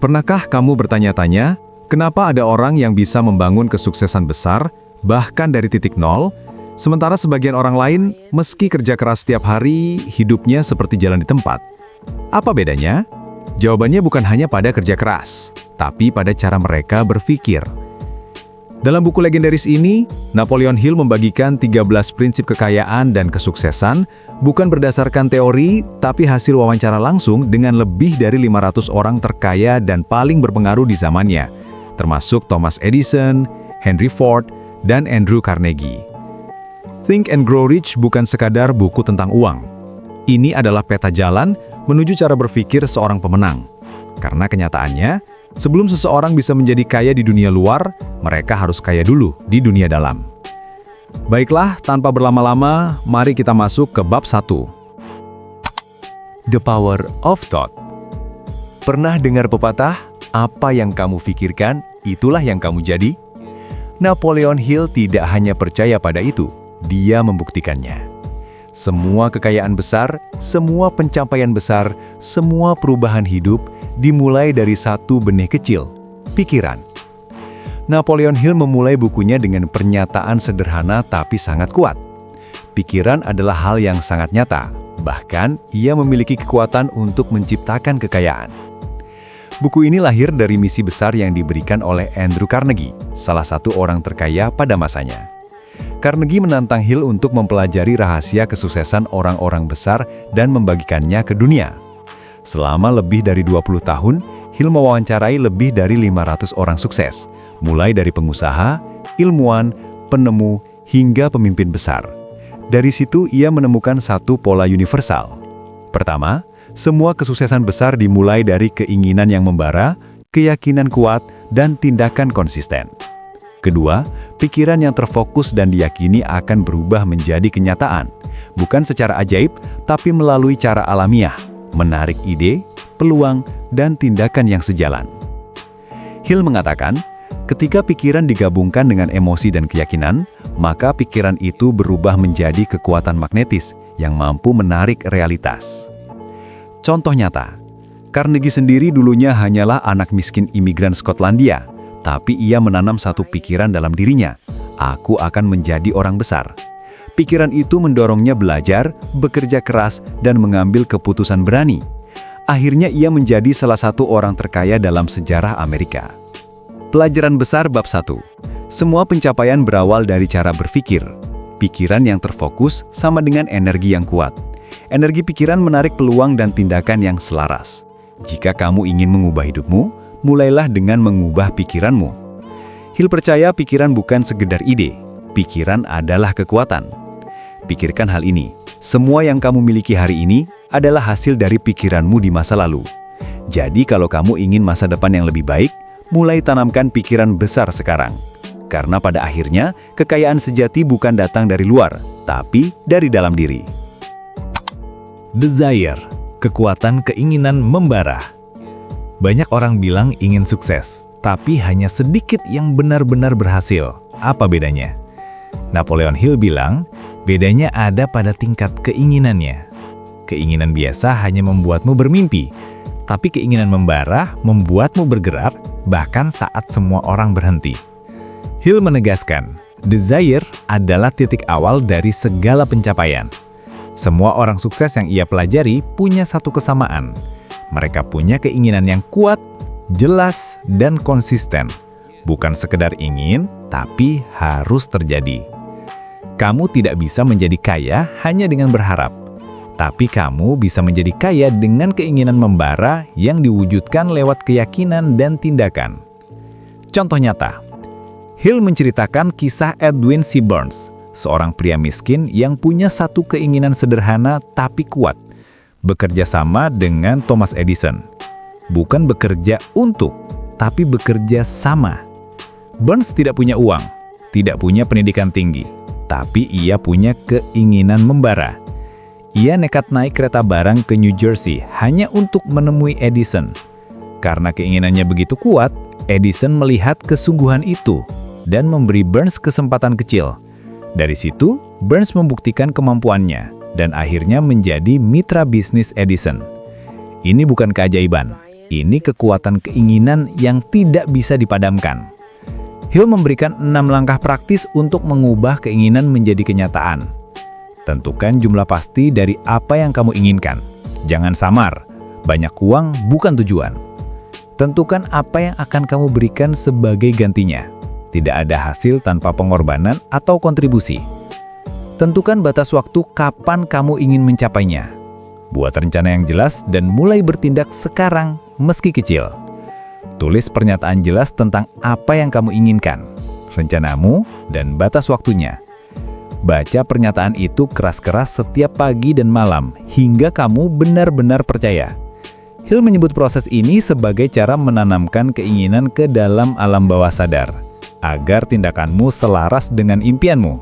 Pernahkah kamu bertanya-tanya, kenapa ada orang yang bisa membangun kesuksesan besar, bahkan dari titik nol, sementara sebagian orang lain, meski kerja keras setiap hari, hidupnya seperti jalan di tempat? Apa bedanya? Jawabannya bukan hanya pada kerja keras, tapi pada cara mereka berpikir. Dalam buku legendaris ini, Napoleon Hill membagikan 13 prinsip kekayaan dan kesuksesan, bukan berdasarkan teori, tapi hasil wawancara langsung dengan lebih dari 500 orang terkaya dan paling berpengaruh di zamannya, termasuk Thomas Edison, Henry Ford, dan Andrew Carnegie. Think and Grow Rich bukan sekadar buku tentang uang. Ini adalah peta jalan menuju cara berpikir seorang pemenang. Karena kenyataannya, sebelum seseorang bisa menjadi kaya di dunia luar, mereka harus kaya dulu di dunia dalam. Baiklah, tanpa berlama-lama, mari kita masuk ke bab 1. The Power of Thought. Pernah dengar pepatah, apa yang kamu pikirkan, itulah yang kamu jadi? Napoleon Hill tidak hanya percaya pada itu, dia membuktikannya. Semua kekayaan besar, semua pencapaian besar, semua perubahan hidup dimulai dari satu benih kecil, pikiran. Napoleon Hill memulai bukunya dengan pernyataan sederhana tapi sangat kuat. Pikiran adalah hal yang sangat nyata, bahkan ia memiliki kekuatan untuk menciptakan kekayaan. Buku ini lahir dari misi besar yang diberikan oleh Andrew Carnegie, salah satu orang terkaya pada masanya. Carnegie menantang Hill untuk mempelajari rahasia kesuksesan orang-orang besar dan membagikannya ke dunia. Selama lebih dari 20 tahun, Hill mewawancarai lebih dari 500 orang sukses, mulai dari pengusaha, ilmuwan, penemu, hingga pemimpin besar. Dari situ ia menemukan satu pola universal. Pertama, semua kesuksesan besar dimulai dari keinginan yang membara, keyakinan kuat, dan tindakan konsisten. Kedua, pikiran yang terfokus dan diyakini akan berubah menjadi kenyataan, bukan secara ajaib, tapi melalui cara alamiah, menarik ide, peluang, dan tindakan yang sejalan. Hill mengatakan, ketika pikiran digabungkan dengan emosi dan keyakinan, maka pikiran itu berubah menjadi kekuatan magnetis yang mampu menarik realitas. Contoh nyata, Carnegie sendiri dulunya hanyalah anak miskin imigran Skotlandia, tapi ia menanam satu pikiran dalam dirinya, aku akan menjadi orang besar. Pikiran itu mendorongnya belajar, bekerja keras, dan mengambil keputusan berani. Akhirnya ia menjadi salah satu orang terkaya dalam sejarah Amerika. Pelajaran besar bab 1. Semua pencapaian berawal dari cara berpikir. Pikiran yang terfokus sama dengan energi yang kuat. Energi pikiran menarik peluang dan tindakan yang selaras. Jika kamu ingin mengubah hidupmu, mulailah dengan mengubah pikiranmu. Hill percaya pikiran bukan sekedar ide, pikiran adalah kekuatan. Pikirkan hal ini, semua yang kamu miliki hari ini adalah hasil dari pikiranmu di masa lalu. Jadi kalau kamu ingin masa depan yang lebih baik, mulai tanamkan pikiran besar sekarang. Karena pada akhirnya, kekayaan sejati bukan datang dari luar, tapi dari dalam diri. Desire, kekuatan keinginan membara. Banyak orang bilang ingin sukses, tapi hanya sedikit yang benar-benar berhasil. Apa bedanya? Napoleon Hill bilang, bedanya ada pada tingkat keinginannya. Keinginan biasa hanya membuatmu bermimpi, tapi keinginan membara membuatmu bergerak, bahkan saat semua orang berhenti. Hill menegaskan, desire adalah titik awal dari segala pencapaian. Semua orang sukses yang ia pelajari punya satu kesamaan. Mereka punya keinginan yang kuat, jelas, dan konsisten. Bukan sekedar ingin, tapi harus terjadi. Kamu tidak bisa menjadi kaya hanya dengan berharap. Tapi kamu bisa menjadi kaya dengan keinginan membara yang diwujudkan lewat keyakinan dan tindakan. Contoh nyata, Hill menceritakan kisah Edwin C. Burns, seorang pria miskin yang punya satu keinginan sederhana tapi kuat. Bekerja sama dengan Thomas Edison. Bukan bekerja untuk, tapi bekerja sama. Burns tidak punya uang, tidak punya pendidikan tinggi, tapi ia punya keinginan membara. Ia nekat naik kereta barang ke New Jersey hanya untuk menemui Edison. Karena keinginannya begitu kuat, Edison melihat kesungguhan itu dan memberi Burns kesempatan kecil. Dari situ, Burns membuktikan kemampuannya dan akhirnya menjadi mitra bisnis Edison. Ini bukan keajaiban, Ini kekuatan keinginan yang tidak bisa dipadamkan. Hill memberikan 6 langkah praktis untuk mengubah keinginan menjadi kenyataan. Tentukan jumlah pasti dari apa yang kamu inginkan. Jangan samar, banyak uang bukan tujuan. Tentukan apa yang akan kamu berikan sebagai gantinya. Tidak ada hasil tanpa pengorbanan atau kontribusi. Tentukan batas waktu kapan kamu ingin mencapainya. Buat rencana yang jelas dan mulai bertindak sekarang meski kecil. Tulis pernyataan jelas tentang apa yang kamu inginkan, rencanamu, dan batas waktunya. Baca pernyataan itu keras-keras setiap pagi dan malam hingga kamu benar-benar percaya. Hill menyebut proses ini sebagai cara menanamkan keinginan ke dalam alam bawah sadar, agar tindakanmu selaras dengan impianmu.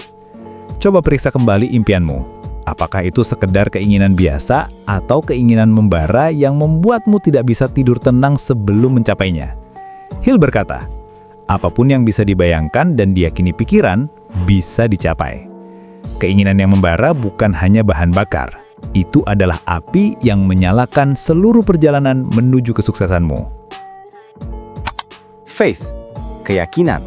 Coba periksa kembali impianmu. Apakah itu sekedar keinginan biasa atau keinginan membara yang membuatmu tidak bisa tidur tenang sebelum mencapainya? Hill berkata, apapun yang bisa dibayangkan dan diyakini pikiran, bisa dicapai. Keinginan yang membara bukan hanya bahan bakar. Itu adalah api yang menyalakan seluruh perjalanan menuju kesuksesanmu. Faith, keyakinan.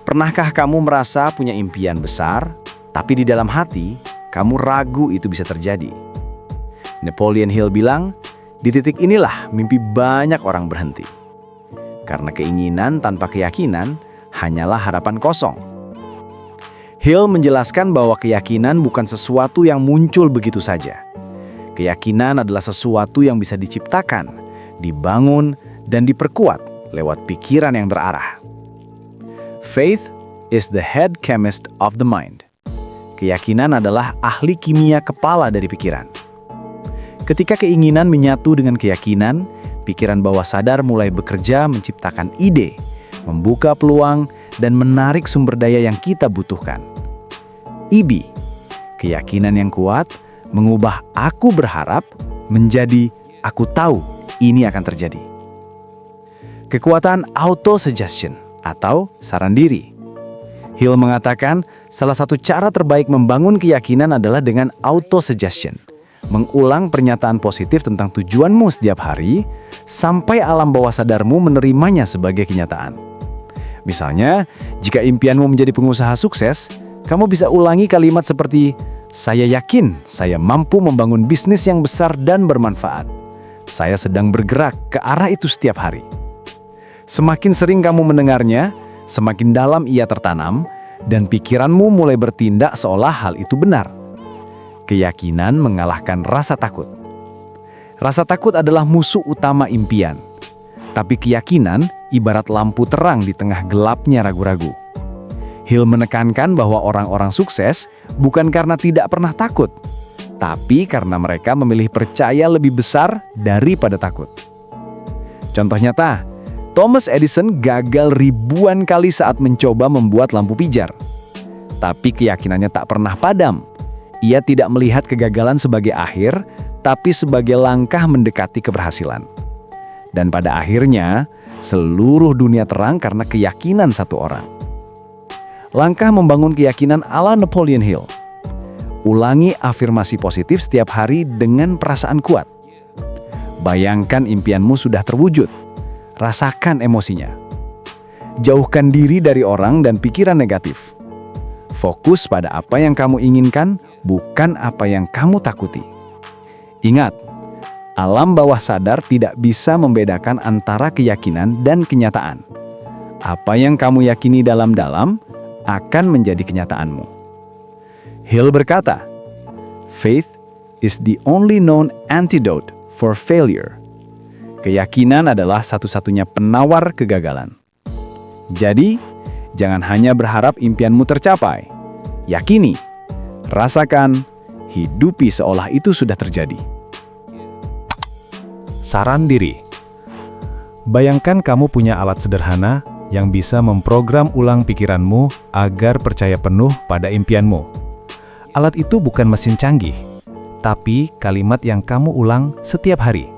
Pernahkah kamu merasa punya impian besar, tapi di dalam hati, kamu ragu itu bisa terjadi? Napoleon Hill bilang, di titik inilah mimpi banyak orang berhenti. Karena keinginan tanpa keyakinan hanyalah harapan kosong. Hill menjelaskan bahwa keyakinan bukan sesuatu yang muncul begitu saja. Keyakinan adalah sesuatu yang bisa diciptakan, dibangun, dan diperkuat lewat pikiran yang terarah. Faith is the head chemist of the mind. Keyakinan adalah ahli kimia kepala dari pikiran. Ketika keinginan menyatu dengan keyakinan, pikiran bawah sadar mulai bekerja menciptakan ide, membuka peluang, dan menarik sumber daya yang kita butuhkan. IB, keyakinan yang kuat, mengubah aku berharap menjadi aku tahu ini akan terjadi. Kekuatan auto-suggestion atau saran diri. Hill mengatakan salah satu cara terbaik membangun keyakinan adalah dengan auto-suggestion. Mengulang pernyataan positif tentang tujuanmu setiap hari sampai alam bawah sadarmu menerimanya sebagai kenyataan. Misalnya, jika impianmu menjadi pengusaha sukses, kamu bisa ulangi kalimat seperti, "Saya yakin saya mampu membangun bisnis yang besar dan bermanfaat. Saya sedang bergerak ke arah itu setiap hari." Semakin sering kamu mendengarnya, semakin dalam ia tertanam, dan pikiranmu mulai bertindak seolah hal itu benar. Keyakinan mengalahkan rasa takut. Rasa takut adalah musuh utama impian. Tapi keyakinan ibarat lampu terang di tengah gelapnya ragu-ragu. Hill menekankan bahwa orang-orang sukses bukan karena tidak pernah takut, tapi karena mereka memilih percaya lebih besar daripada takut. Contoh nyata, Thomas Edison gagal ribuan kali saat mencoba membuat lampu pijar. Tapi keyakinannya tak pernah padam. Ia tidak melihat kegagalan sebagai akhir, tapi sebagai langkah mendekati keberhasilan. Dan pada akhirnya, seluruh dunia terang karena keyakinan satu orang. Langkah membangun keyakinan ala Napoleon Hill. Ulangi afirmasi positif setiap hari dengan perasaan kuat. Bayangkan impianmu sudah terwujud. Rasakan emosinya. Jauhkan diri dari orang dan pikiran negatif. Fokus pada apa yang kamu inginkan, bukan apa yang kamu takuti. Ingat, alam bawah sadar tidak bisa membedakan antara keyakinan dan kenyataan. Apa yang kamu yakini dalam-dalam akan menjadi kenyataanmu. Hill berkata, "Faith is the only known antidote for failure." Keyakinan adalah satu-satunya penawar kegagalan. Jadi, jangan hanya berharap impianmu tercapai. Yakini, rasakan, hidupi seolah itu sudah terjadi. Saran diri. Bayangkan kamu punya alat sederhana yang bisa memprogram ulang pikiranmu agar percaya penuh pada impianmu. Alat itu bukan mesin canggih, tapi kalimat yang kamu ulang setiap hari.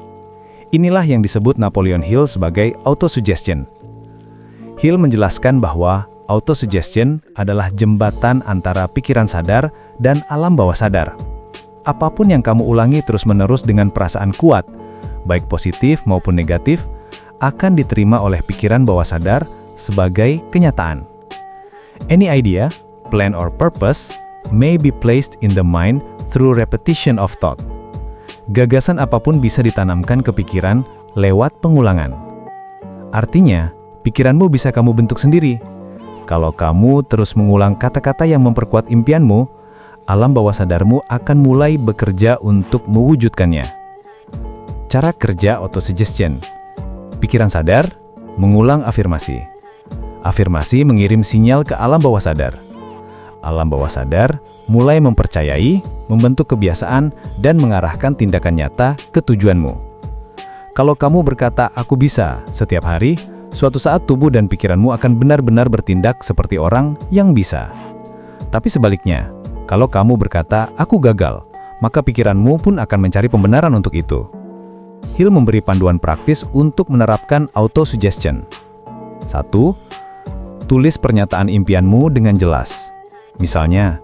Inilah yang disebut Napoleon Hill sebagai autosuggestion. Hill menjelaskan bahwa autosuggestion adalah jembatan antara pikiran sadar dan alam bawah sadar. Apapun yang kamu ulangi terus-menerus dengan perasaan kuat, baik positif maupun negatif, akan diterima oleh pikiran bawah sadar sebagai kenyataan. Any idea, plan or purpose may be placed in the mind through repetition of thought. Gagasan apapun bisa ditanamkan ke pikiran lewat pengulangan. Artinya, pikiranmu bisa kamu bentuk sendiri. Kalau kamu terus mengulang kata-kata yang memperkuat impianmu, alam bawah sadarmu akan mulai bekerja untuk mewujudkannya. Cara kerja autosuggestion. Pikiran sadar, mengulang afirmasi. Afirmasi mengirim sinyal ke alam bawah sadar. Alam bawah sadar mulai mempercayai, membentuk kebiasaan, dan mengarahkan tindakan nyata ke tujuanmu. Kalau kamu berkata, "Aku bisa," setiap hari, suatu saat tubuh dan pikiranmu akan benar-benar bertindak seperti orang yang bisa. Tapi sebaliknya, kalau kamu berkata, "Aku gagal," maka pikiranmu pun akan mencari pembenaran untuk itu. Hill memberi panduan praktis untuk menerapkan autosuggestion. 1. Tulis pernyataan impianmu dengan jelas. Misalnya,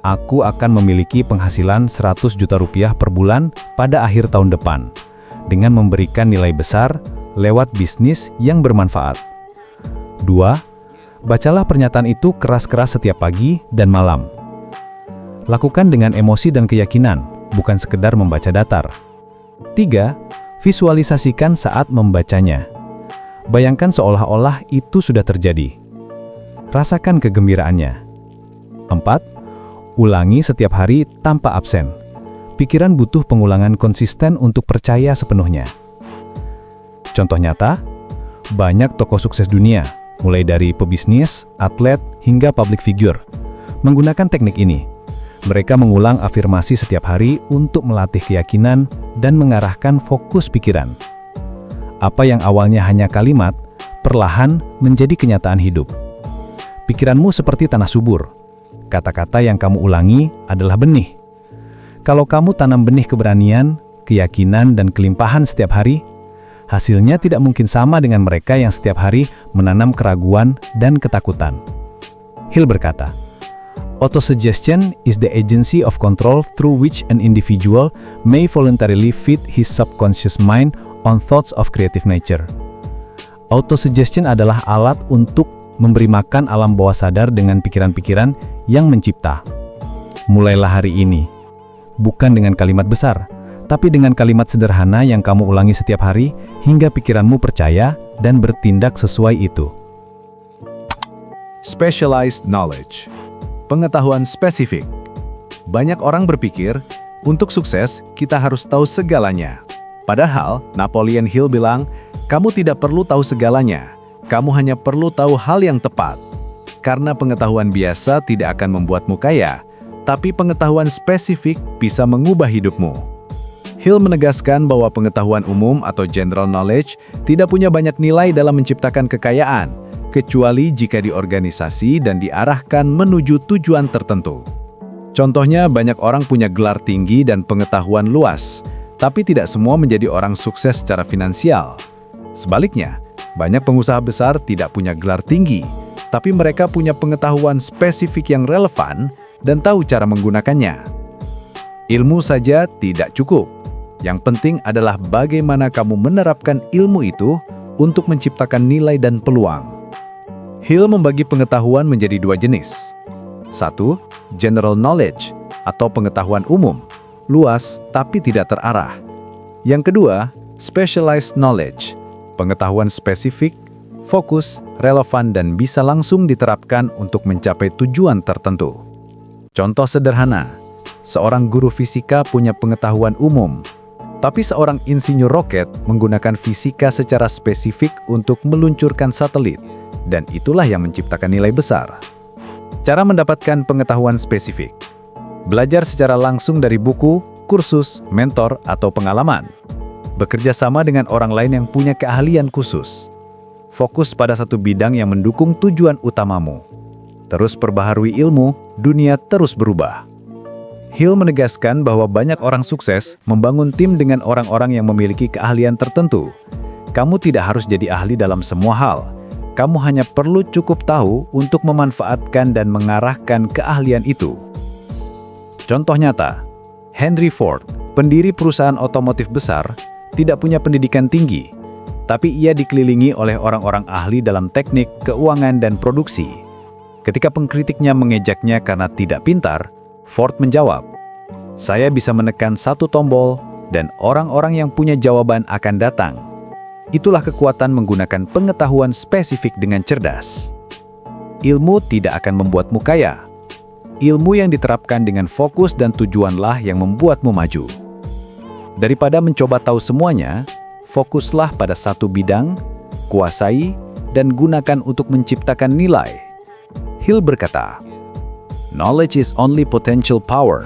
"Aku akan memiliki penghasilan 100 juta rupiah per bulan pada akhir tahun depan, dengan memberikan nilai besar lewat bisnis yang bermanfaat." 2. Bacalah pernyataan itu keras-keras setiap pagi dan malam. Lakukan dengan emosi dan keyakinan, bukan sekedar membaca datar. 3. Visualisasikan saat membacanya. Bayangkan seolah-olah itu sudah terjadi. Rasakan kegembiraannya. 4. Ulangi setiap hari tanpa absen. Pikiran butuh pengulangan konsisten untuk percaya sepenuhnya. Contoh nyata, banyak tokoh sukses dunia, mulai dari pebisnis, atlet, hingga public figure, menggunakan teknik ini. Mereka mengulang afirmasi setiap hari untuk melatih keyakinan dan mengarahkan fokus pikiran. Apa yang awalnya hanya kalimat, perlahan menjadi kenyataan hidup. Pikiranmu seperti tanah subur. Kata-kata yang kamu ulangi adalah benih. Kalau kamu tanam benih keberanian, keyakinan, dan kelimpahan setiap hari, hasilnya tidak mungkin sama dengan mereka yang setiap hari menanam keraguan dan ketakutan. Hill berkata, "Autosuggestion is the agency of control through which an individual may voluntarily feed his subconscious mind on thoughts of creative nature." Autosuggestion adalah alat untuk memberi makan alam bawah sadar dengan pikiran-pikiran yang mencipta. Mulailah hari ini, bukan dengan kalimat besar, tapi dengan kalimat sederhana yang kamu ulangi setiap hari hingga pikiranmu percaya dan bertindak sesuai itu. Specialized knowledge. Pengetahuan spesifik. Banyak orang berpikir, untuk sukses kita harus tahu segalanya. Padahal, Napoleon Hill bilang, kamu tidak perlu tahu segalanya. Kamu hanya perlu tahu hal yang tepat. Karena pengetahuan biasa tidak akan membuatmu kaya, tapi pengetahuan spesifik bisa mengubah hidupmu. Hill menegaskan bahwa pengetahuan umum atau general knowledge tidak punya banyak nilai dalam menciptakan kekayaan, kecuali jika diorganisasi dan diarahkan menuju tujuan tertentu. Contohnya, banyak orang punya gelar tinggi dan pengetahuan luas, tapi tidak semua menjadi orang sukses secara finansial. Sebaliknya, banyak pengusaha besar tidak punya gelar tinggi, tapi mereka punya pengetahuan spesifik yang relevan dan tahu cara menggunakannya. Ilmu saja tidak cukup. Yang penting adalah bagaimana kamu menerapkan ilmu itu untuk menciptakan nilai dan peluang. Hill membagi pengetahuan menjadi dua jenis. 1. General knowledge atau pengetahuan umum, luas tapi tidak terarah. Yang kedua, specialized knowledge, pengetahuan spesifik, fokus, relevan dan bisa langsung diterapkan untuk mencapai tujuan tertentu. Contoh sederhana, seorang guru fisika punya pengetahuan umum, tapi seorang insinyur roket menggunakan fisika secara spesifik untuk meluncurkan satelit. Dan itulah yang menciptakan nilai besar. Cara mendapatkan pengetahuan spesifik. Belajar secara langsung dari buku, kursus, mentor, atau pengalaman. Bekerja sama dengan orang lain yang punya keahlian khusus. Fokus pada satu bidang yang mendukung tujuan utamamu. Terus perbaharui ilmu, dunia terus berubah. Hill menegaskan bahwa banyak orang sukses membangun tim dengan orang-orang yang memiliki keahlian tertentu. Kamu tidak harus jadi ahli dalam semua hal. Kamu hanya perlu cukup tahu untuk memanfaatkan dan mengarahkan keahlian itu. Contoh nyata, Henry Ford, pendiri perusahaan otomotif besar, tidak punya pendidikan tinggi, tapi ia dikelilingi oleh orang-orang ahli dalam teknik, keuangan, dan produksi. Ketika pengkritiknya mengejaknya karena tidak pintar, Ford menjawab, "Saya bisa menekan satu tombol, dan orang-orang yang punya jawaban akan datang." Itulah kekuatan menggunakan pengetahuan spesifik dengan cerdas. Ilmu tidak akan membuatmu kaya. Ilmu yang diterapkan dengan fokus dan tujuanlah yang membuatmu maju. Daripada mencoba tahu semuanya, fokuslah pada satu bidang, kuasai, dan gunakan untuk menciptakan nilai. Hill berkata, "Knowledge is only potential power.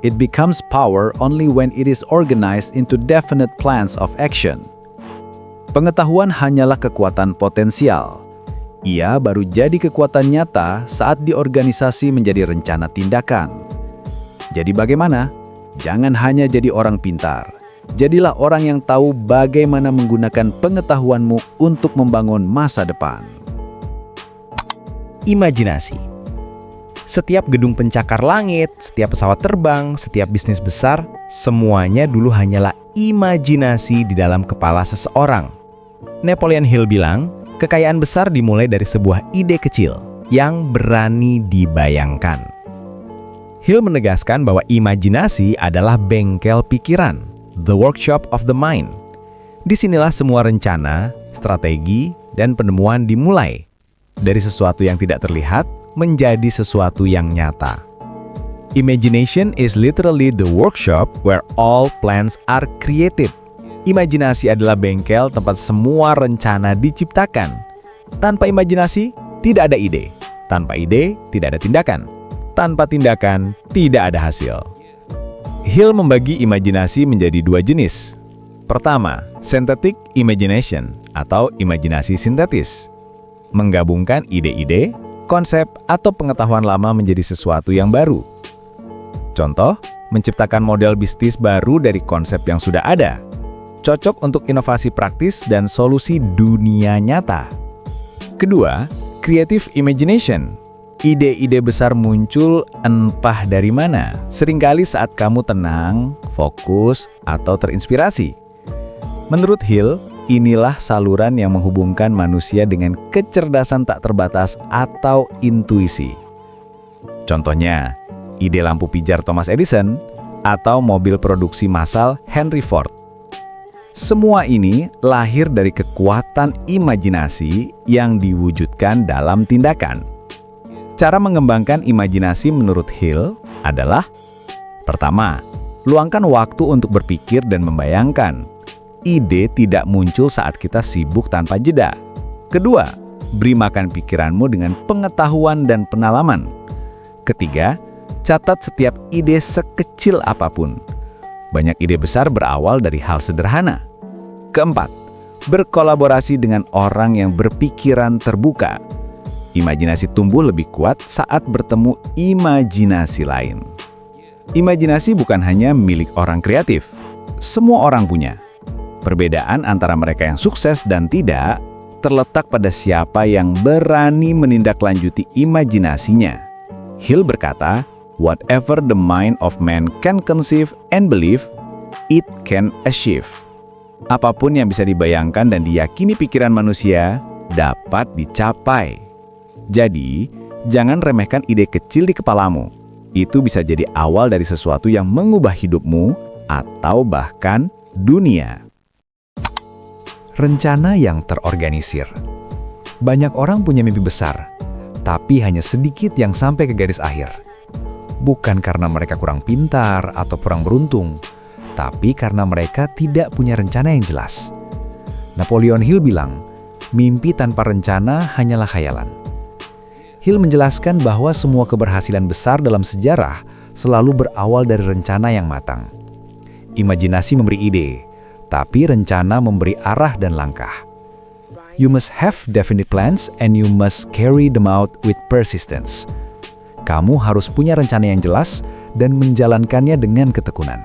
It becomes power only when it is organized into definite plans of action." Pengetahuan hanyalah kekuatan potensial. Ia baru jadi kekuatan nyata saat diorganisasi menjadi rencana tindakan. Jadi bagaimana? Jangan hanya jadi orang pintar. Jadilah orang yang tahu bagaimana menggunakan pengetahuanmu untuk membangun masa depan. Imajinasi. Setiap gedung pencakar langit, setiap pesawat terbang, setiap bisnis besar, semuanya dulu hanyalah imajinasi di dalam kepala seseorang. Napoleon Hill bilang, kekayaan besar dimulai dari sebuah ide kecil yang berani dibayangkan. Hill menegaskan bahwa imajinasi adalah bengkel pikiran, the workshop of the mind. Disinilah semua rencana, strategi, dan penemuan dimulai. Dari sesuatu yang tidak terlihat menjadi sesuatu yang nyata. Imagination is literally the workshop where all plans are created. Imajinasi adalah bengkel tempat semua rencana diciptakan. Tanpa imajinasi, tidak ada ide. Tanpa ide, tidak ada tindakan. Tanpa tindakan, tidak ada hasil. Hill membagi imajinasi menjadi dua jenis. Pertama, synthetic imagination atau imajinasi sintetis. Menggabungkan ide-ide, konsep, atau pengetahuan lama menjadi sesuatu yang baru. Contoh, menciptakan model bisnis baru dari konsep yang sudah ada. Cocok untuk inovasi praktis dan solusi dunia nyata. Kedua, creative imagination. Ide-ide besar muncul entah dari mana, seringkali saat kamu tenang, fokus, atau terinspirasi. Menurut Hill, inilah saluran yang menghubungkan manusia dengan kecerdasan tak terbatas atau intuisi. Contohnya, ide lampu pijar Thomas Edison atau mobil produksi massal Henry Ford. Semua ini lahir dari kekuatan imajinasi yang diwujudkan dalam tindakan. Cara mengembangkan imajinasi menurut Hill adalah: pertama, luangkan waktu untuk berpikir dan membayangkan. Ide tidak muncul saat kita sibuk tanpa jeda. Kedua, beri makan pikiranmu dengan pengetahuan dan pengalaman. Ketiga, catat setiap ide sekecil apapun. Banyak ide besar berawal dari hal sederhana. Keempat, berkolaborasi dengan orang yang berpikiran terbuka. Imajinasi tumbuh lebih kuat saat bertemu imajinasi lain. Imajinasi bukan hanya milik orang kreatif. Semua orang punya. Perbedaan antara mereka yang sukses dan tidak terletak pada siapa yang berani menindaklanjuti imajinasinya. Hill berkata, "Whatever the mind of man can conceive and believe, it can achieve." Apapun yang bisa dibayangkan dan diyakini pikiran manusia dapat dicapai. Jadi, jangan remehkan ide kecil di kepalamu. Itu bisa jadi awal dari sesuatu yang mengubah hidupmu atau bahkan dunia. Rencana yang terorganisir. Banyak orang punya mimpi besar, tapi hanya sedikit yang sampai ke garis akhir. Bukan karena mereka kurang pintar atau kurang beruntung, tapi karena mereka tidak punya rencana yang jelas. Napoleon Hill bilang, mimpi tanpa rencana hanyalah khayalan. Hill menjelaskan bahwa semua keberhasilan besar dalam sejarah selalu berawal dari rencana yang matang. Imajinasi memberi ide, tapi rencana memberi arah dan langkah. You must have definite plans and you must carry them out with persistence. Kamu harus punya rencana yang jelas dan menjalankannya dengan ketekunan.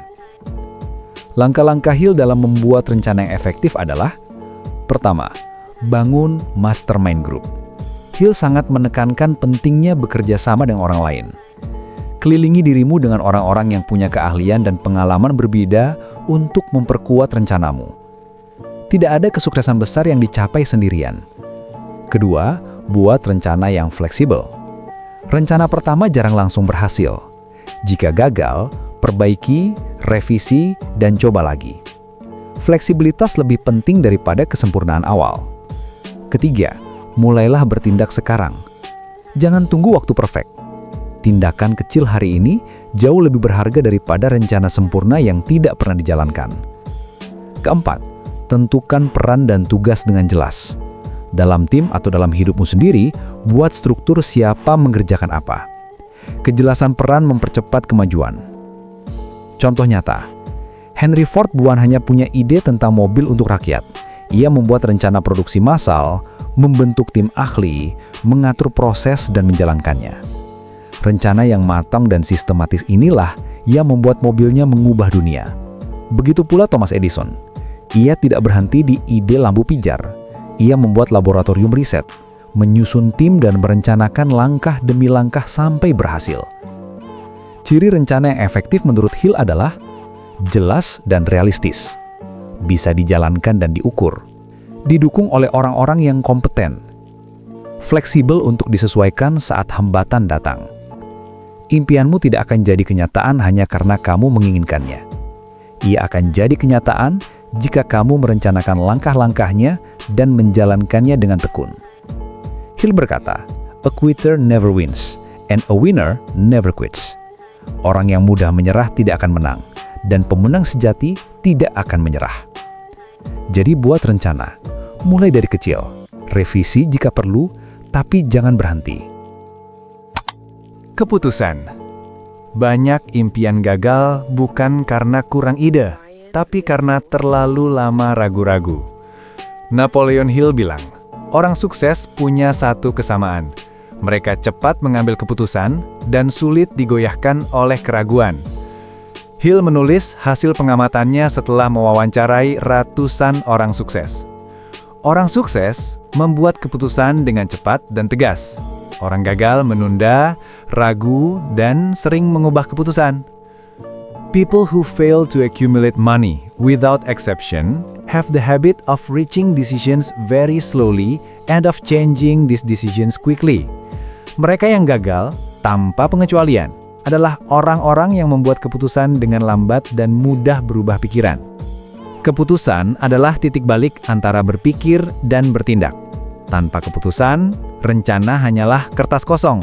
Langkah-langkah Hill dalam membuat rencana yang efektif adalah: pertama, bangun mastermind group. Hill sangat menekankan pentingnya bekerja sama dengan orang lain. Kelilingi dirimu dengan orang-orang yang punya keahlian dan pengalaman berbeda untuk memperkuat rencanamu. Tidak ada kesuksesan besar yang dicapai sendirian. Kedua, buat rencana yang fleksibel. Rencana pertama jarang langsung berhasil. Jika gagal, perbaiki, revisi, dan coba lagi. Fleksibilitas lebih penting daripada kesempurnaan awal. Ketiga, mulailah bertindak sekarang. Jangan tunggu waktu perfect. Tindakan kecil hari ini jauh lebih berharga daripada rencana sempurna yang tidak pernah dijalankan. Keempat, tentukan peran dan tugas dengan jelas. Dalam tim atau dalam hidupmu sendiri, buat struktur siapa mengerjakan apa. Kejelasan peran mempercepat kemajuan. Contoh nyata, Henry Ford bukan hanya punya ide tentang mobil untuk rakyat. Ia membuat rencana produksi massal, membentuk tim ahli, mengatur proses dan menjalankannya. Rencana yang matang dan sistematis inilah yang membuat mobilnya mengubah dunia. Begitu pula Thomas Edison. Ia tidak berhenti di ide lampu pijar. Ia membuat laboratorium riset, menyusun tim dan merencanakan langkah demi langkah sampai berhasil. Ciri rencana yang efektif menurut Hill adalah jelas dan realistis, bisa dijalankan dan diukur, didukung oleh orang-orang yang kompeten, fleksibel untuk disesuaikan saat hambatan datang. Impianmu tidak akan jadi kenyataan hanya karena kamu menginginkannya. Ia akan jadi kenyataan jika kamu merencanakan langkah-langkahnya dan menjalankannya dengan tekun. Hill berkata, "A quitter never wins, and a winner never quits." Orang yang mudah menyerah tidak akan menang, dan pemenang sejati tidak akan menyerah. Jadi buat rencana, mulai dari kecil, revisi jika perlu, tapi jangan berhenti. Keputusan. Banyak impian gagal bukan karena kurang ide, tapi karena terlalu lama ragu-ragu. Napoleon Hill bilang, orang sukses punya satu kesamaan. Mereka cepat mengambil keputusan dan sulit digoyahkan oleh keraguan. Hill menulis hasil pengamatannya setelah mewawancarai ratusan orang sukses. Orang sukses membuat keputusan dengan cepat dan tegas. Orang gagal menunda, ragu, dan sering mengubah keputusan. People who fail to accumulate money without exception have the habit of reaching decisions very slowly and of changing these decisions quickly. Mereka yang gagal, tanpa pengecualian, adalah orang-orang yang membuat keputusan dengan lambat dan mudah berubah pikiran. Keputusan adalah titik balik antara berpikir dan bertindak. Tanpa keputusan, rencana hanyalah kertas kosong.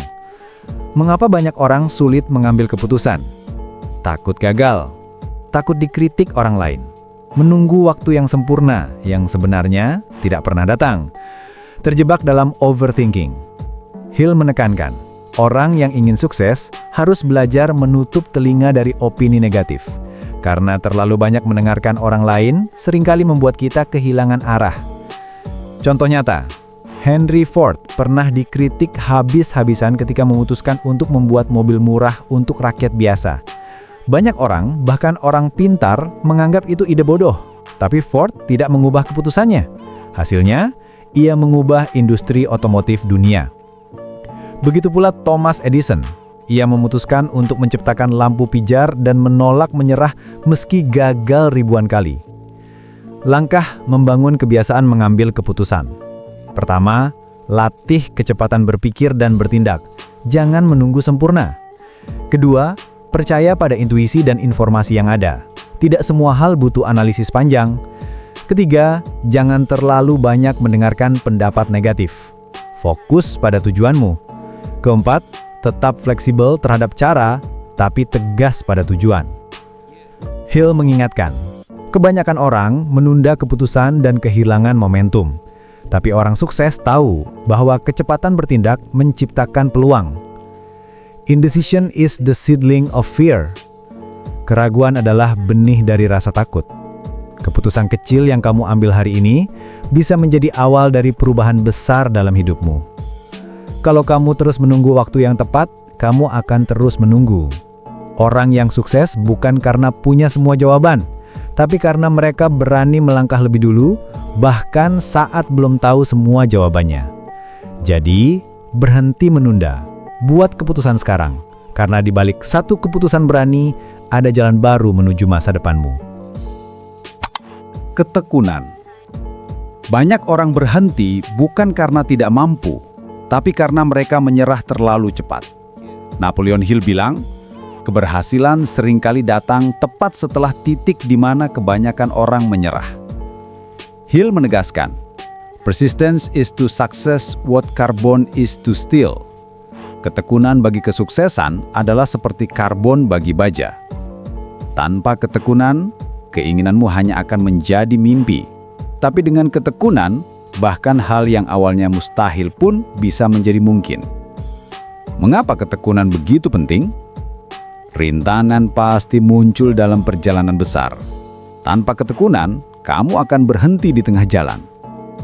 Mengapa banyak orang sulit mengambil keputusan? Takut gagal, takut dikritik orang lain, menunggu waktu yang sempurna yang sebenarnya tidak pernah datang, terjebak dalam overthinking. Hill menekankan, orang yang ingin sukses harus belajar menutup telinga dari opini negatif, karena terlalu banyak mendengarkan orang lain seringkali membuat kita kehilangan arah. Contoh nyata, Henry Ford pernah dikritik habis-habisan ketika memutuskan untuk membuat mobil murah untuk rakyat biasa. Banyak orang, bahkan orang pintar, menganggap itu ide bodoh. Tapi Ford tidak mengubah keputusannya. Hasilnya, ia mengubah industri otomotif dunia. Begitu pula Thomas Edison. Ia memutuskan untuk menciptakan lampu pijar dan menolak menyerah meski gagal ribuan kali. Langkah membangun kebiasaan mengambil keputusan. Pertama, latih kecepatan berpikir dan bertindak. Jangan menunggu sempurna. Kedua, percaya pada intuisi dan informasi yang ada. Tidak semua hal butuh analisis panjang. Ketiga, jangan terlalu banyak mendengarkan pendapat negatif. Fokus pada tujuanmu. Keempat, tetap fleksibel terhadap cara, tapi tegas pada tujuan. Hill mengingatkan, kebanyakan orang menunda keputusan dan kehilangan momentum. Tapi orang sukses tahu bahwa kecepatan bertindak menciptakan peluang. Indecision is the seedling of fear. Keraguan adalah benih dari rasa takut. Keputusan kecil yang kamu ambil hari ini bisa menjadi awal dari perubahan besar dalam hidupmu. Kalau kamu terus menunggu waktu yang tepat, kamu akan terus menunggu. Orang yang sukses bukan karena punya semua jawaban, tapi karena mereka berani melangkah lebih dulu, bahkan saat belum tahu semua jawabannya. Jadi, berhenti menunda. Buat keputusan sekarang, karena di balik satu keputusan berani, ada jalan baru menuju masa depanmu. Ketekunan. Banyak orang berhenti bukan karena tidak mampu, tapi karena mereka menyerah terlalu cepat. Napoleon Hill bilang, keberhasilan seringkali datang tepat setelah titik di mana kebanyakan orang menyerah. Hill menegaskan, persistence is to success what carbon is to steel. Ketekunan bagi kesuksesan adalah seperti karbon bagi baja. Tanpa ketekunan, keinginanmu hanya akan menjadi mimpi. Tapi dengan ketekunan, bahkan hal yang awalnya mustahil pun bisa menjadi mungkin. Mengapa ketekunan begitu penting? Rintangan pasti muncul dalam perjalanan besar. Tanpa ketekunan, kamu akan berhenti di tengah jalan.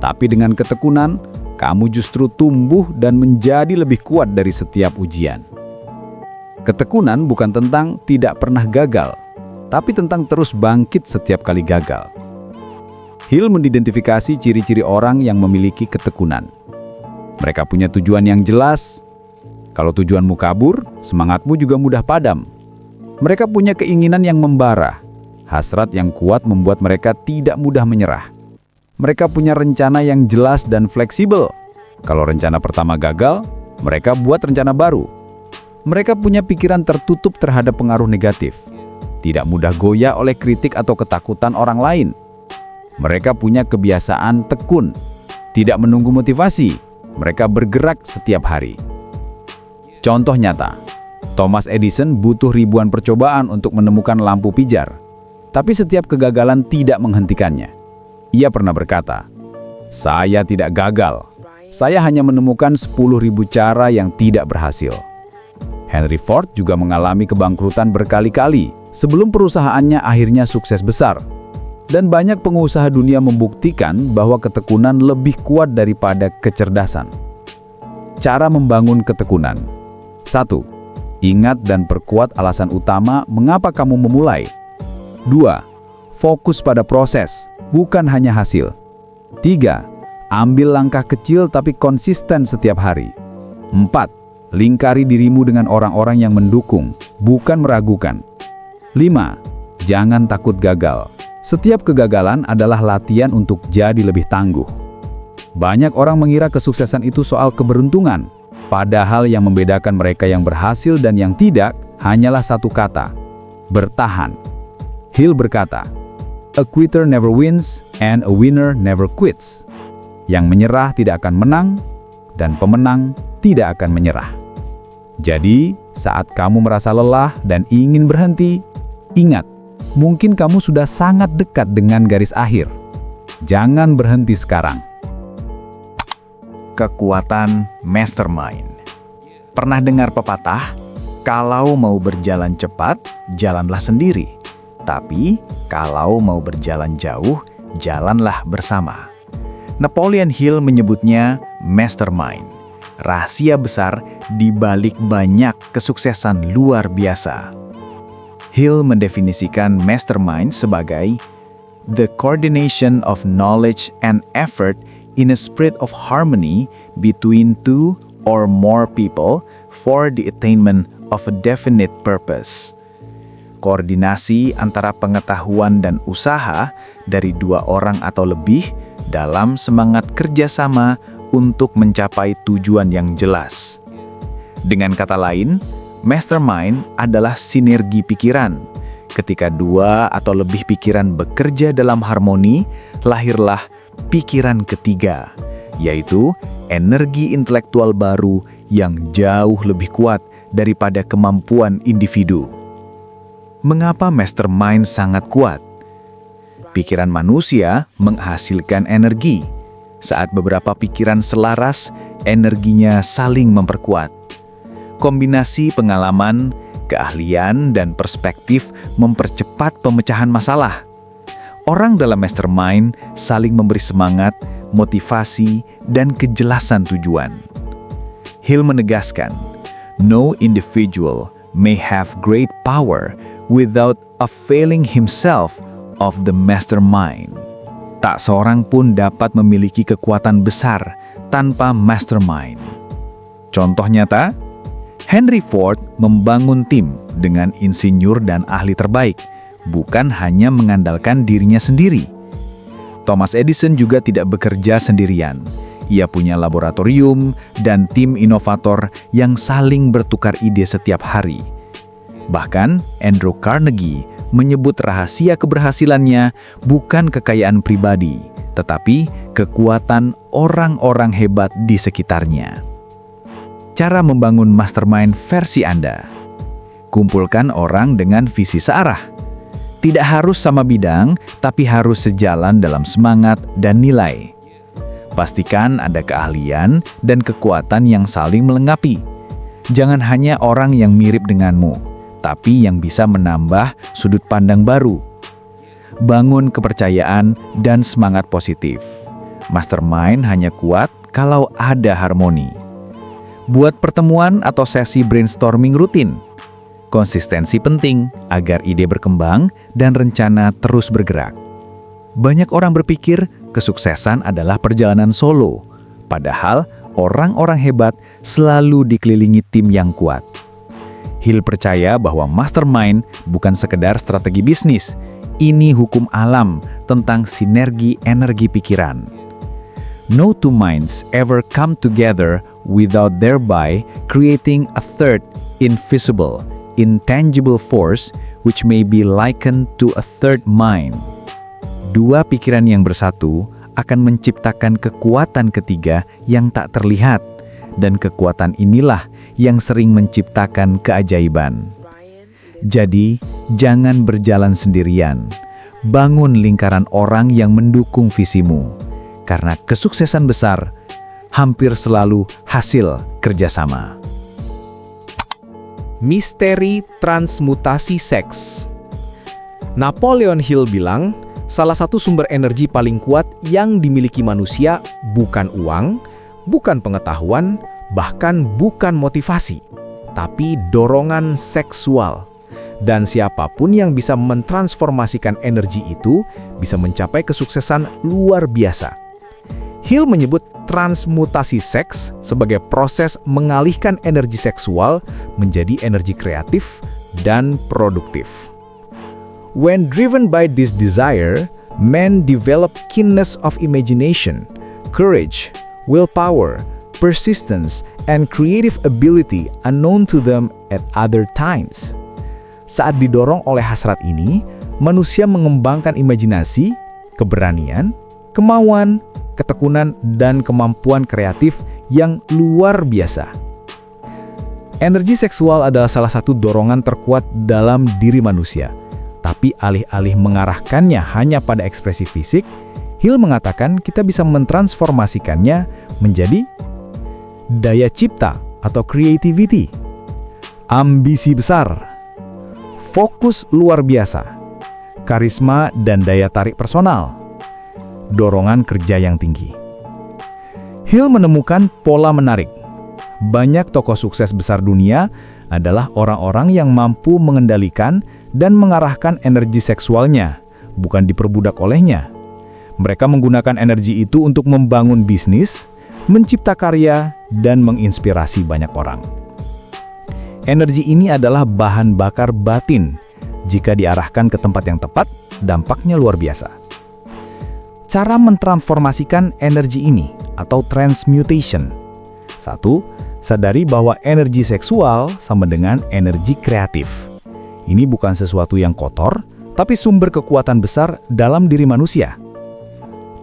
Tapi dengan ketekunan, kamu justru tumbuh dan menjadi lebih kuat dari setiap ujian. Ketekunan bukan tentang tidak pernah gagal, tapi tentang terus bangkit setiap kali gagal. Hill mengidentifikasi ciri-ciri orang yang memiliki ketekunan. Mereka punya tujuan yang jelas. Kalau tujuanmu kabur, semangatmu juga mudah padam. Mereka punya keinginan yang membara. Hasrat yang kuat membuat mereka tidak mudah menyerah. Mereka punya rencana yang jelas dan fleksibel. Kalau rencana pertama gagal, mereka buat rencana baru. Mereka punya pikiran tertutup terhadap pengaruh negatif. Tidak mudah goyah oleh kritik atau ketakutan orang lain. Mereka punya kebiasaan tekun, tidak menunggu motivasi. Mereka bergerak setiap hari. Contoh nyata, Thomas Edison butuh ribuan percobaan untuk menemukan lampu pijar. Tapi setiap kegagalan tidak menghentikannya. Ia pernah berkata, "Saya tidak gagal. Saya hanya menemukan 10.000 cara yang tidak berhasil." Henry Ford juga mengalami kebangkrutan berkali-kali sebelum perusahaannya akhirnya sukses besar. Dan banyak pengusaha dunia membuktikan bahwa ketekunan lebih kuat daripada kecerdasan. Cara membangun ketekunan. 1. Ingat dan perkuat alasan utama mengapa kamu memulai. 2. Fokus pada proses, bukan hanya hasil. 3. Ambil langkah kecil tapi konsisten setiap hari. 4. Lingkari dirimu dengan orang-orang yang mendukung, bukan meragukan. 5. Jangan takut gagal. Setiap kegagalan adalah latihan untuk jadi lebih tangguh. Banyak orang mengira kesuksesan itu soal keberuntungan, padahal yang membedakan mereka yang berhasil dan yang tidak hanyalah satu kata: bertahan. Hill berkata, "A quitter never wins and a winner never quits." Yang menyerah tidak akan menang, dan pemenang tidak akan menyerah. Jadi, saat kamu merasa lelah dan ingin berhenti, ingat, mungkin kamu sudah sangat dekat dengan garis akhir. Jangan berhenti sekarang. Kekuatan mastermind. Pernah dengar pepatah, kalau mau berjalan cepat, jalanlah sendiri. Tapi, kalau mau berjalan jauh, jalanlah bersama. Napoleon Hill menyebutnya mastermind. Rahasia besar di balik banyak kesuksesan luar biasa. Hill mendefinisikan mastermind sebagai the coordination of knowledge and effort in a spirit of harmony between two or more people for the attainment of a definite purpose. Koordinasi antara pengetahuan dan usaha dari dua orang atau lebih dalam semangat kerjasama untuk mencapai tujuan yang jelas. Dengan kata lain, mastermind adalah sinergi pikiran. Ketika dua atau lebih pikiran bekerja dalam harmoni, lahirlah pikiran ketiga, yaitu energi intelektual baru yang jauh lebih kuat daripada kemampuan individu. Mengapa mastermind sangat kuat? Pikiran manusia menghasilkan energi. Saat beberapa pikiran selaras, energinya saling memperkuat. Kombinasi pengalaman, keahlian, dan perspektif mempercepat pemecahan masalah. Orang dalam mastermind saling memberi semangat, motivasi, dan kejelasan tujuan. Hill menegaskan, no individual may have great power without availing himself of the mastermind. Tak seorang pun dapat memiliki kekuatan besar tanpa mastermind. Contoh nyata, Henry Ford membangun tim dengan insinyur dan ahli terbaik, bukan hanya mengandalkan dirinya sendiri. Thomas Edison juga tidak bekerja sendirian. Ia punya laboratorium dan tim inovator yang saling bertukar ide setiap hari. Bahkan, Andrew Carnegie menyebut rahasia keberhasilannya bukan kekayaan pribadi, tetapi kekuatan orang-orang hebat di sekitarnya. Cara membangun mastermind versi Anda. Kumpulkan orang dengan visi searah. Tidak harus sama bidang, tapi harus sejalan dalam semangat dan nilai. Pastikan ada keahlian dan kekuatan yang saling melengkapi. Jangan hanya orang yang mirip denganmu, tapi yang bisa menambah sudut pandang baru. Bangun kepercayaan dan semangat positif. Mastermind hanya kuat kalau ada harmoni. Buat pertemuan atau sesi brainstorming rutin. Konsistensi penting agar ide berkembang dan rencana terus bergerak. Banyak orang berpikir kesuksesan adalah perjalanan solo, padahal orang-orang hebat selalu dikelilingi tim yang kuat. Hill percaya bahwa mastermind bukan sekedar strategi bisnis, ini hukum alam tentang sinergi energi pikiran. No two minds ever come together without thereby creating a third, invisible, intangible force which may be likened to a third mind. Dua pikiran yang bersatu akan menciptakan kekuatan ketiga yang tak terlihat, dan kekuatan inilah yang sering menciptakan keajaiban. Jadi, jangan berjalan sendirian. Bangun lingkaran orang yang mendukung visimu, karena kesuksesan besar hampir selalu hasil kerjasama. Misteri transmutasi seks. Napoleon Hill bilang, salah satu sumber energi paling kuat yang dimiliki manusia bukan uang, bukan pengetahuan, bahkan bukan motivasi, tapi dorongan seksual. Dan siapapun yang bisa mentransformasikan energi itu bisa mencapai kesuksesan luar biasa. Hill menyebut transmutasi seks sebagai proses mengalihkan energi seksual menjadi energi kreatif dan produktif. When driven by this desire, men develop keenness of imagination, courage, willpower, persistence, and creative ability unknown to them at other times. Saat didorong oleh hasrat ini, manusia mengembangkan imajinasi, keberanian, kemauan, ketekunan, dan kemampuan kreatif yang luar biasa. Energi seksual adalah salah satu dorongan terkuat dalam diri manusia. Tapi alih-alih mengarahkannya hanya pada ekspresi fisik, Hill mengatakan kita bisa mentransformasikannya menjadi daya cipta atau creativity, ambisi besar, fokus luar biasa, karisma dan daya tarik personal, dorongan kerja yang tinggi. Hill menemukan pola menarik. Banyak tokoh sukses besar dunia adalah orang-orang yang mampu mengendalikan dan mengarahkan energi seksualnya, bukan diperbudak olehnya. Mereka menggunakan energi itu untuk membangun bisnis, mencipta karya, dan menginspirasi banyak orang. Energi ini adalah bahan bakar batin. Jika diarahkan ke tempat yang tepat, dampaknya luar biasa. Cara mentransformasikan energi ini atau transmutation. 1. Sadari bahwa energi seksual sama dengan energi kreatif. Ini bukan sesuatu yang kotor, tapi sumber kekuatan besar dalam diri manusia.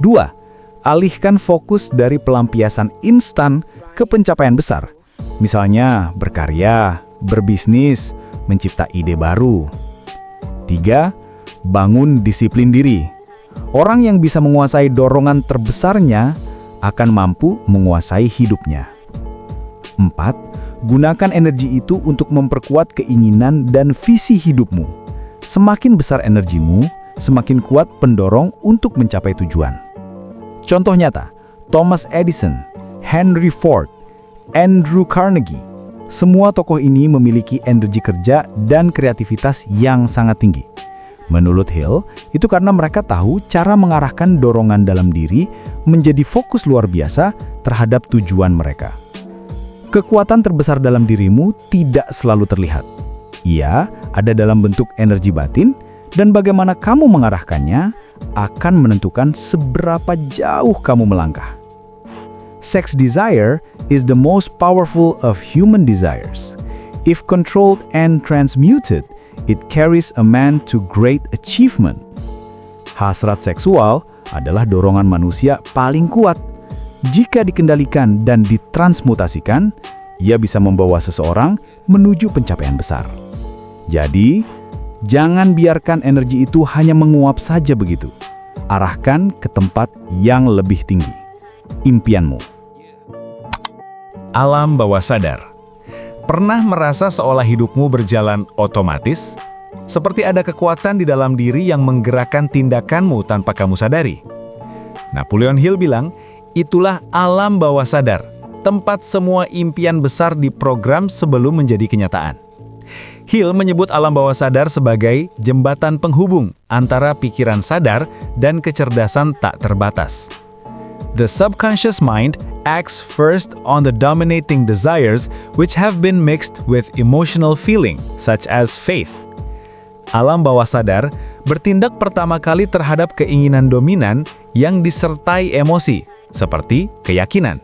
2. Alihkan fokus dari pelampiasan instan ke pencapaian besar. Misalnya berkarya, berbisnis, mencipta ide baru. 3. Bangun disiplin diri. Orang yang bisa menguasai dorongan terbesarnya akan mampu menguasai hidupnya. 4. Gunakan energi itu untuk memperkuat keinginan dan visi hidupmu. Semakin besar energimu, semakin kuat pendorong untuk mencapai tujuan. Contoh nyata, Thomas Edison, Henry Ford, Andrew Carnegie. Semua tokoh ini memiliki energi kerja dan kreativitas yang sangat tinggi. Menurut Hill, itu karena mereka tahu cara mengarahkan dorongan dalam diri menjadi fokus luar biasa terhadap tujuan mereka. Kekuatan terbesar dalam dirimu tidak selalu terlihat. Ia ada dalam bentuk energi batin, dan bagaimana kamu mengarahkannya akan menentukan seberapa jauh kamu melangkah. Sex desire is the most powerful of human desires. If controlled and transmuted, it carries a man to great achievement. Hasrat seksual adalah dorongan manusia paling kuat. Jika dikendalikan dan ditransmutasikan, ia bisa membawa seseorang menuju pencapaian besar. Jadi, jangan biarkan energi itu hanya menguap saja begitu. Arahkan ke tempat yang lebih tinggi. Impianmu. Alam bawah sadar. Pernah merasa seolah hidupmu berjalan otomatis? Seperti ada kekuatan di dalam diri yang menggerakkan tindakanmu tanpa kamu sadari. Napoleon Hill bilang, itulah alam bawah sadar, tempat semua impian besar diprogram sebelum menjadi kenyataan. Hill menyebut alam bawah sadar sebagai jembatan penghubung antara pikiran sadar dan kecerdasan tak terbatas. The subconscious mind acts first on the dominating desires which have been mixed with emotional feeling, such as faith. Alam bawah sadar bertindak pertama kali terhadap keinginan dominan yang disertai emosi, seperti keyakinan.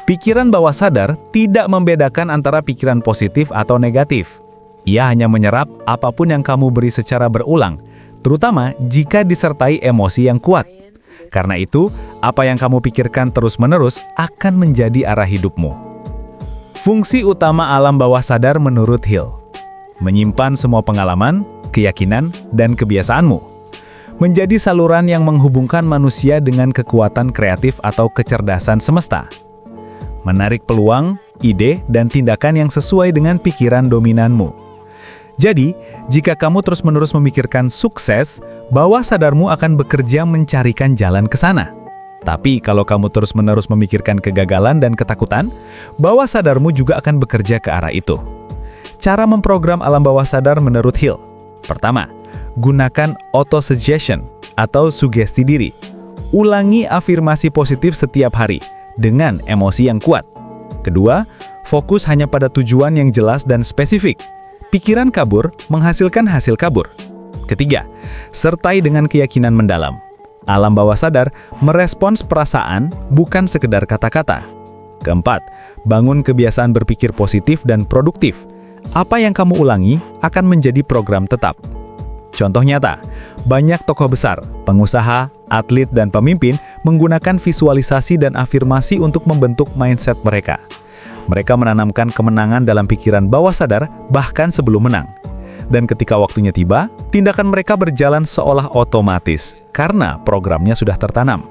Pikiran bawah sadar tidak membedakan antara pikiran positif atau negatif. Ia hanya menyerap apapun yang kamu beri secara berulang, terutama jika disertai emosi yang kuat. Karena itu, apa yang kamu pikirkan terus-menerus akan menjadi arah hidupmu. Fungsi utama alam bawah sadar menurut Hill: menyimpan semua pengalaman, keyakinan, dan kebiasaanmu. Menjadi saluran yang menghubungkan manusia dengan kekuatan kreatif atau kecerdasan semesta. Menarik peluang, ide, dan tindakan yang sesuai dengan pikiran dominanmu. Jadi, jika kamu terus-menerus memikirkan sukses, bawah sadarmu akan bekerja mencarikan jalan ke sana. Tapi kalau kamu terus-menerus memikirkan kegagalan dan ketakutan, bawah sadarmu juga akan bekerja ke arah itu. Cara memprogram alam bawah sadar menurut Hill. Pertama, gunakan auto-suggestion atau sugesti diri. Ulangi afirmasi positif setiap hari dengan emosi yang kuat. Kedua, fokus hanya pada tujuan yang jelas dan spesifik. Pikiran kabur menghasilkan hasil kabur. Ketiga, sertai dengan keyakinan mendalam. Alam bawah sadar merespons perasaan, bukan sekedar kata-kata. Keempat, bangun kebiasaan berpikir positif dan produktif. Apa yang kamu ulangi akan menjadi program tetap. Contoh nyata, banyak tokoh besar, pengusaha, atlet, dan pemimpin menggunakan visualisasi dan afirmasi untuk membentuk mindset mereka. Mereka menanamkan kemenangan dalam pikiran bawah sadar bahkan sebelum menang. Dan ketika waktunya tiba, tindakan mereka berjalan seolah otomatis karena programnya sudah tertanam.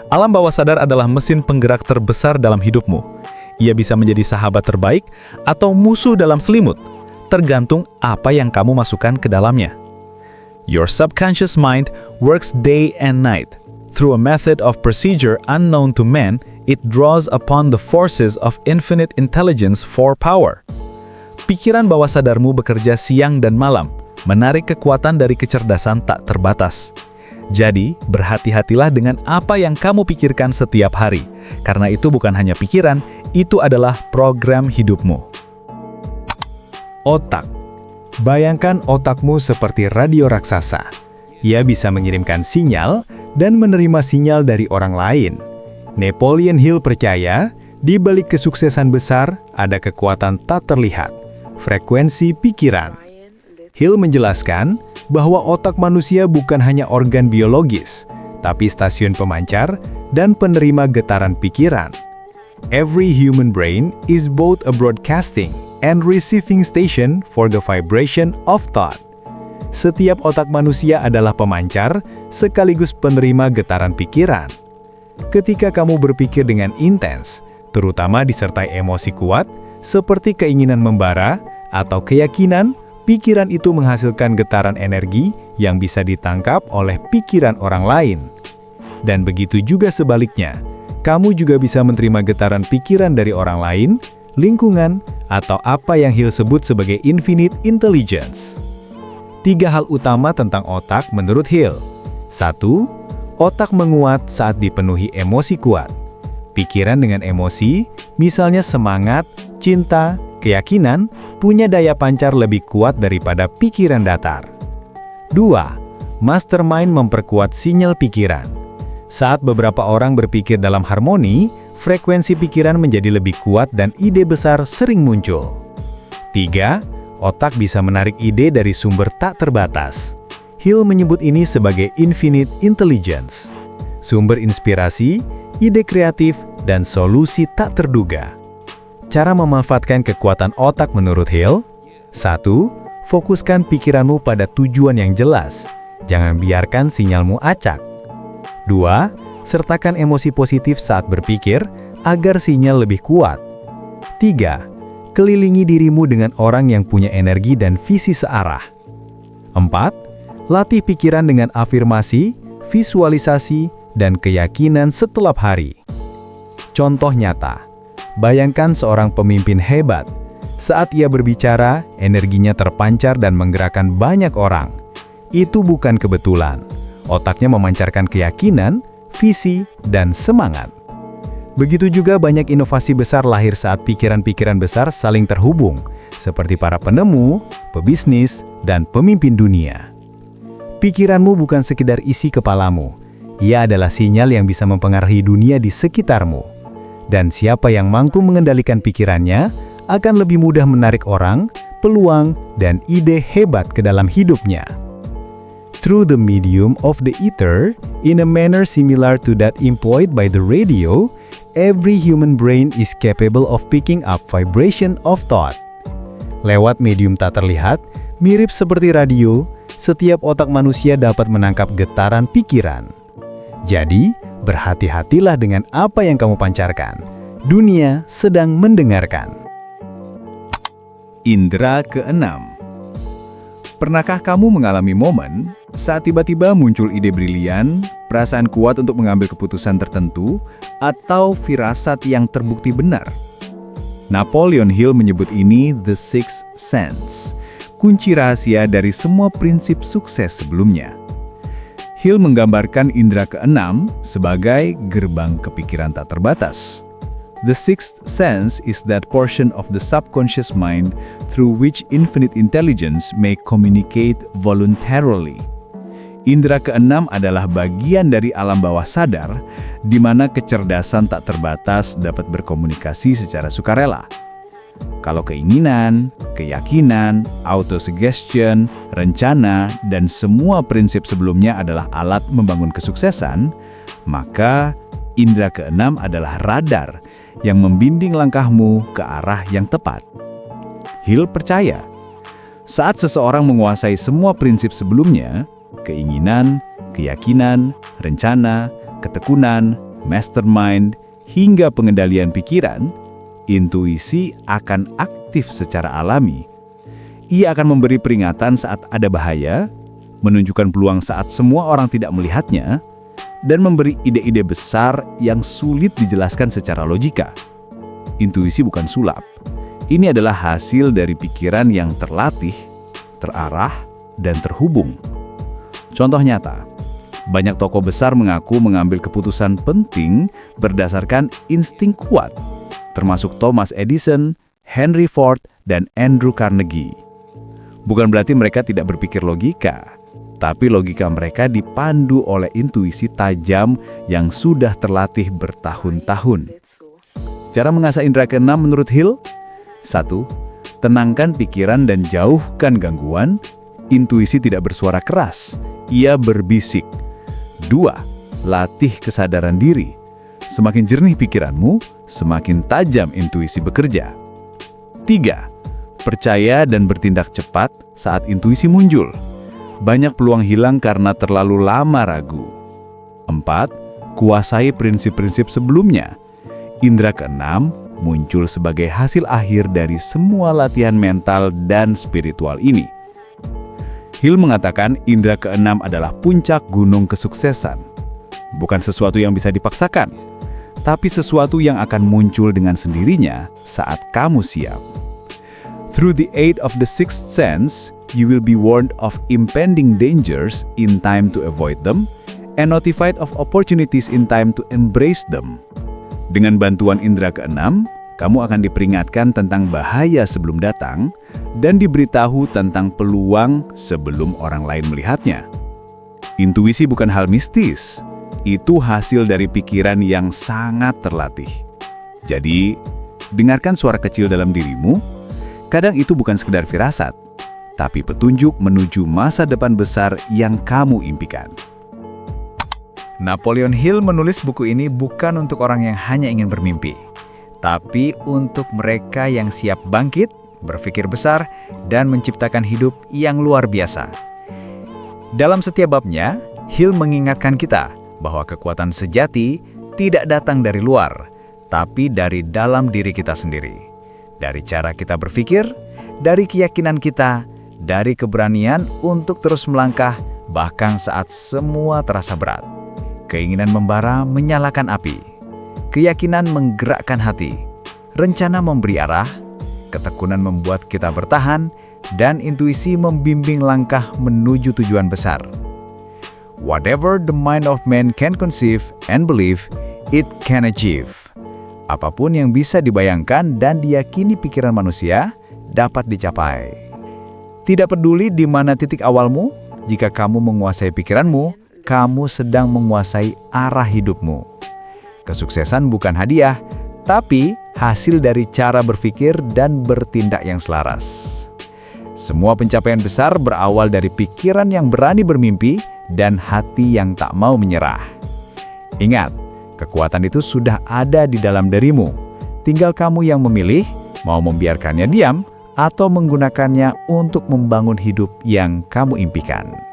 Alam bawah sadar adalah mesin penggerak terbesar dalam hidupmu. Ia bisa menjadi sahabat terbaik atau musuh dalam selimut, tergantung apa yang kamu masukkan ke dalamnya. Your subconscious mind works day and night. Through a method of procedure unknown to man, it draws upon the forces of infinite intelligence for power. Pikiran bawah sadarmu bekerja siang dan malam, menarik kekuatan dari kecerdasan tak terbatas. Jadi, berhati-hatilah dengan apa yang kamu pikirkan setiap hari, karena itu bukan hanya pikiran, itu adalah program hidupmu. Otak. Bayangkan otakmu seperti radio raksasa. Ia bisa mengirimkan sinyal dan menerima sinyal dari orang lain. Napoleon Hill percaya, di balik kesuksesan besar ada kekuatan tak terlihat, frekuensi pikiran. Hill menjelaskan bahwa otak manusia bukan hanya organ biologis, tapi stasiun pemancar dan penerima getaran pikiran. Every human brain is both a broadcasting and receiving station for the vibration of thought. Setiap otak manusia adalah pemancar sekaligus penerima getaran pikiran. Ketika kamu berpikir dengan intens, terutama disertai emosi kuat, seperti keinginan membara atau keyakinan, pikiran itu menghasilkan getaran energi yang bisa ditangkap oleh pikiran orang lain. Dan begitu juga sebaliknya, kamu juga bisa menerima getaran pikiran dari orang lain, lingkungan, atau apa yang Hill sebut sebagai infinite intelligence. 3 hal utama tentang otak menurut Hill. 1. Otak menguat saat dipenuhi emosi kuat. Pikiran dengan emosi, misalnya semangat, cinta, keyakinan, punya daya pancar lebih kuat daripada pikiran datar. 2. Mastermind memperkuat sinyal pikiran. Saat beberapa orang berpikir dalam harmoni, frekuensi pikiran menjadi lebih kuat dan ide besar sering muncul. 3. Otak bisa menarik ide dari sumber tak terbatas. Hill menyebut ini sebagai infinite intelligence. Sumber inspirasi, ide kreatif, dan solusi tak terduga. Cara memanfaatkan kekuatan otak menurut Hill: 1. Fokuskan pikiranmu pada tujuan yang jelas. Jangan biarkan sinyalmu acak. 2. Sertakan emosi positif saat berpikir agar sinyal lebih kuat. 3. Kelilingi dirimu dengan orang yang punya energi dan visi searah. 4. Latih pikiran dengan afirmasi, visualisasi, dan keyakinan setiap hari. Contoh nyata, bayangkan seorang pemimpin hebat. Saat ia berbicara, energinya terpancar dan menggerakkan banyak orang. Itu bukan kebetulan. Otaknya memancarkan keyakinan, visi, dan semangat. Begitu juga banyak inovasi besar lahir saat pikiran-pikiran besar saling terhubung, seperti para penemu, pebisnis, dan pemimpin dunia. Pikiranmu bukan sekedar isi kepalamu, ia adalah sinyal yang bisa mempengaruhi dunia di sekitarmu. Dan siapa yang mampu mengendalikan pikirannya, akan lebih mudah menarik orang, peluang, dan ide hebat ke dalam hidupnya. Through the medium of the ether, in a manner similar to that employed by the radio, every human brain is capable of picking up vibration of thought. Lewat medium tak terlihat, mirip seperti radio, setiap otak manusia dapat menangkap getaran pikiran. Jadi, berhati-hatilah dengan apa yang kamu pancarkan. Dunia sedang mendengarkan. Indra keenam. Pernahkah kamu mengalami momen saat tiba-tiba muncul ide brilian, perasaan kuat untuk mengambil keputusan tertentu, atau firasat yang terbukti benar? Napoleon Hill menyebut ini the sixth sense, kunci rahasia dari semua prinsip sukses sebelumnya. Hill menggambarkan indera keenam sebagai gerbang kepikiran tak terbatas. The sixth sense is that portion of the subconscious mind through which infinite intelligence may communicate voluntarily. Indera keenam adalah bagian dari alam bawah sadar di mana kecerdasan tak terbatas dapat berkomunikasi secara sukarela. Kalau keinginan, keyakinan, autosuggestion, rencana, dan semua prinsip sebelumnya adalah alat membangun kesuksesan, maka indera keenam adalah radar yang membimbing langkahmu ke arah yang tepat. Hill percaya, saat seseorang menguasai semua prinsip sebelumnya, keinginan, keyakinan, rencana, ketekunan, mastermind, hingga pengendalian pikiran, intuisi akan aktif secara alami. Ia akan memberi peringatan saat ada bahaya, menunjukkan peluang saat semua orang tidak melihatnya, dan memberi ide-ide besar yang sulit dijelaskan secara logika. Intuisi bukan sulap. Ini adalah hasil dari pikiran yang terlatih, terarah, dan terhubung. Contoh nyata, banyak tokoh besar mengaku mengambil keputusan penting berdasarkan insting kuat, termasuk Thomas Edison, Henry Ford, dan Andrew Carnegie. Bukan berarti mereka tidak berpikir logika, tapi logika mereka dipandu oleh intuisi tajam yang sudah terlatih bertahun-tahun. Cara mengasah indera keenam menurut Hill: 1. Tenangkan pikiran dan jauhkan gangguan. Intuisi tidak bersuara keras, ia berbisik. 2. Latih kesadaran diri. Semakin jernih pikiranmu, semakin tajam intuisi bekerja. 3. Percaya dan bertindak cepat saat intuisi muncul. Banyak peluang hilang karena terlalu lama ragu. 4. Kuasai prinsip-prinsip sebelumnya. Indera keenam muncul sebagai hasil akhir dari semua latihan mental dan spiritual ini. Hill mengatakan indera keenam adalah puncak gunung kesuksesan. Bukan sesuatu yang bisa dipaksakan, tapi sesuatu yang akan muncul dengan sendirinya saat kamu siap. Through the aid of the sixth sense, you will be warned of impending dangers in time to avoid them, and notified of opportunities in time to embrace them. Dengan bantuan indera keenam, kamu akan diperingatkan tentang bahaya sebelum datang, dan diberitahu tentang peluang sebelum orang lain melihatnya. Intuisi bukan hal mistis. Itu hasil dari pikiran yang sangat terlatih. Jadi, dengarkan suara kecil dalam dirimu. Kadang itu bukan sekedar firasat, tapi petunjuk menuju masa depan besar yang kamu impikan. Napoleon Hill menulis buku ini bukan untuk orang yang hanya ingin bermimpi, tapi untuk mereka yang siap bangkit, berpikir besar, dan menciptakan hidup yang luar biasa. Dalam setiap babnya, Hill mengingatkan kita bahwa kekuatan sejati tidak datang dari luar, tapi dari dalam diri kita sendiri. Dari cara kita berpikir, dari keyakinan kita, dari keberanian untuk terus melangkah, bahkan saat semua terasa berat. Keinginan membara menyalakan api. Keyakinan menggerakkan hati. Rencana memberi arah. Ketekunan membuat kita bertahan. Dan intuisi membimbing langkah menuju tujuan besar. Whatever the mind of man can conceive and believe, it can achieve. Apapun yang bisa dibayangkan dan diyakini pikiran manusia, dapat dicapai. Tidak peduli di mana titik awalmu, jika kamu menguasai pikiranmu, kamu sedang menguasai arah hidupmu. Kesuksesan bukan hadiah, tapi hasil dari cara berpikir dan bertindak yang selaras. Semua pencapaian besar berawal dari pikiran yang berani bermimpi dan hati yang tak mau menyerah. Ingat, kekuatan itu sudah ada di dalam dirimu. Tinggal kamu yang memilih, mau membiarkannya diam atau menggunakannya untuk membangun hidup yang kamu impikan.